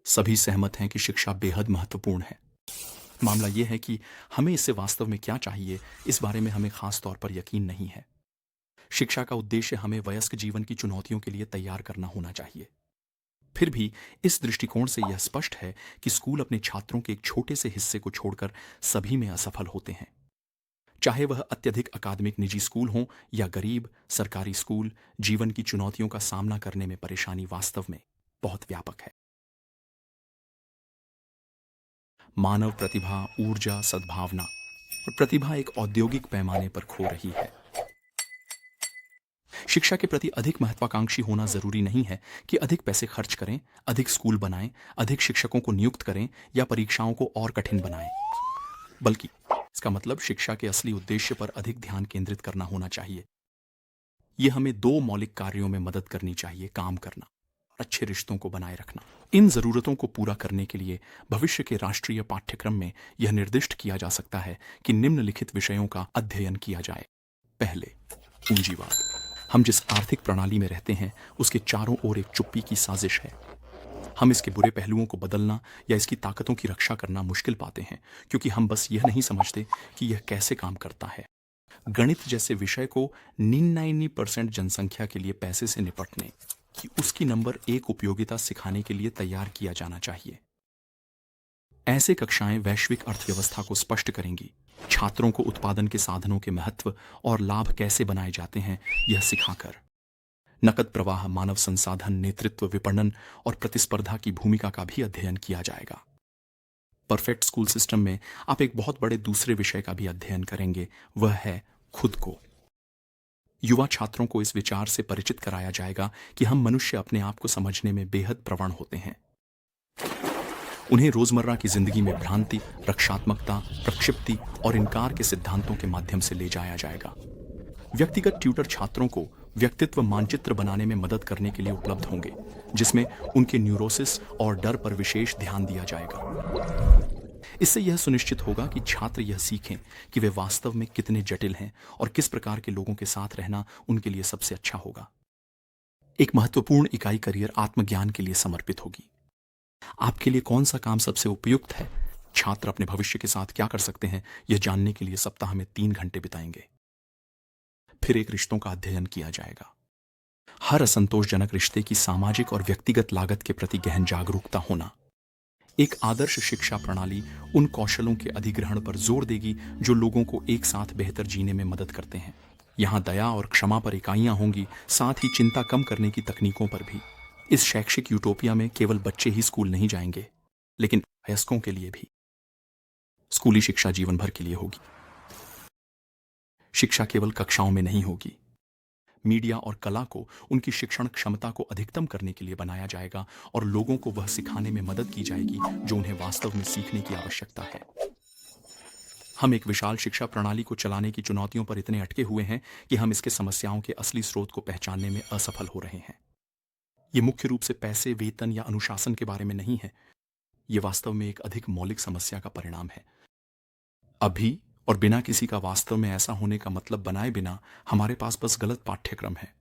सभी सहमत हैं कि शिक्षा बेहद महत्वपूर्ण है। मामला यह है कि हमें इससे वास्तव में क्या चाहिए, इस बारे में हमें खास तौर पर यकीन नहीं है। शिक्षा का उद्देश्य हमें वयस्क जीवन की चुनौतियों के लिए तैयार करना होना चाहिए। फिर भी इस दृष्टिकोण से यह स्पष्ट है कि स्कूल अपने छात्रों के एक छोटे से हिस्से को छोड़कर सभी में असफल होते हैं। चाहे वह अत्यधिक अकादमिक निजी स्कूल हों या गरीब सरकारी स्कूल, जीवन की चुनौतियों का सामना करने में परेशानी वास्तव में बहुत व्यापक है। मानव प्रतिभा, ऊर्जा, सद्भावना और प्रतिभा एक औद्योगिक पैमाने पर खो रही है। शिक्षा के प्रति अधिक महत्वाकांक्षी होना जरूरी नहीं है कि अधिक पैसे खर्च करें, अधिक स्कूल बनाएं, अधिक शिक्षकों को नियुक्त करें या परीक्षाओं को और कठिन बनाएं। बल्कि इसका मतलब शिक्षा के असली उद्देश्य पर अधिक ध्यान केंद्रित करना होना चाहिए। यह हमें दो मौलिक कार्यों में मदद करनी चाहिए: काम करना, अच्छे रिश्तों को बनाए रखना। इन जरूरतों को पूरा करने के लिए भविष्य के राष्ट्रीय पाठ्यक्रम में यह निर्दिष्ट किया जा सकता है कि निम्नलिखित विषयों का अध्ययन किया जाए। पहले, पूंजीवाद। हम जिस आर्थिक प्रणाली में रहते हैं उसके चारों ओर एक चुप्पी की साजिश है। हम इसके बुरे पहलुओं को बदलना या इसकी ताकतों की रक्षा करना मुश्किल पाते हैं, क्योंकि हम बस यह नहीं समझते कि यह कैसे काम करता है। गणित जैसे विषय को 99% जनसंख्या के लिए पैसे से निपटने की उसकी नंबर 1 उपयोगिता सिखाने के लिए तैयार किया जाना चाहिए। ऐसे कक्षाएं वैश्विक अर्थव्यवस्था को स्पष्ट करेंगी, छात्रों को उत्पादन के साधनों के महत्व और लाभ कैसे बनाए जाते हैं यह सिखाकर। नकद प्रवाह, मानव संसाधन, नेतृत्व, विपणन और प्रतिस्पर्धा की भूमिका का भी अध्ययन किया जाएगा। परफेक्ट स्कूल सिस्टम में आप एक बहुत बड़े दूसरे विषय का भी अध्ययन करेंगे, वह है खुद को। युवा छात्रों को इस विचार से परिचित कराया जाएगा कि हम मनुष्य अपने आप को समझने में बेहद प्रवण होते हैं। उन्हें रोजमर्रा की जिंदगी में भ्रांति, रक्षात्मकता, प्रक्षिप्ति और इनकार के सिद्धांतों के माध्यम से ले जाया जाएगा। व्यक्तिगत ट्यूटर छात्रों को व्यक्तित्व मानचित्र बनाने में मदद करने के लिए उपलब्ध होंगे, जिसमें उनके न्यूरोसिस और डर पर विशेष ध्यान दिया जाएगा। इससे यह सुनिश्चित होगा कि छात्र यह सीखें कि वे वास्तव में कितने जटिल हैं और किस प्रकार के लोगों के साथ रहना उनके लिए सबसे अच्छा होगा। एक महत्वपूर्ण इकाई करियर आत्मज्ञान के लिए समर्पित होगी। आपके लिए कौन सा काम सबसे उपयुक्त है, छात्र अपने भविष्य के साथ क्या कर सकते हैं, यह जानने के लिए सप्ताह में 3 घंटे बिताएंगे। फिर एक रिश्तों का अध्ययन किया जाएगा। हर असंतोषजनक रिश्ते की सामाजिक और व्यक्तिगत लागत के प्रति गहन जागरूकता होना। एक आदर्श शिक्षा प्रणाली उन कौशलों के अधिग्रहण पर जोर देगी जो लोगों को एक साथ बेहतर जीने में मदद करते हैं। यहाँ दया और क्षमा पर इकाइयां होंगी, साथ ही चिंता कम करने की तकनीकों पर भी। इस शैक्षिक यूटोपिया में केवल बच्चे ही स्कूल नहीं जाएंगे, लेकिन वयस्कों के लिए भी। स्कूली शिक्षा जीवन भर के लिए होगी। शिक्षा केवल कक्षाओं में नहीं होगी। मीडिया और कला को उनकी शिक्षण क्षमता को अधिकतम करने के लिए बनाया जाएगा और लोगों को वह सिखाने में मदद की जाएगी जो उन्हें वास्तव में सीखने की आवश्यकता है। हम एक विशाल शिक्षा प्रणाली को चलाने की चुनौतियों पर इतने अटके हुए हैं कि हम इसके समस्याओं के असली स्रोत को पहचानने में असफल हो रहे हैं। ये मुख्य रूप से पैसे, वेतन या अनुशासन के बारे में नहीं है। ये वास्तव में एक अधिक मौलिक समस्या का परिणाम है। अभी और बिना किसी का वास्तव में ऐसा होने का मतलब बनाए बिना हमारे पास बस गलत पाठ्यक्रम है।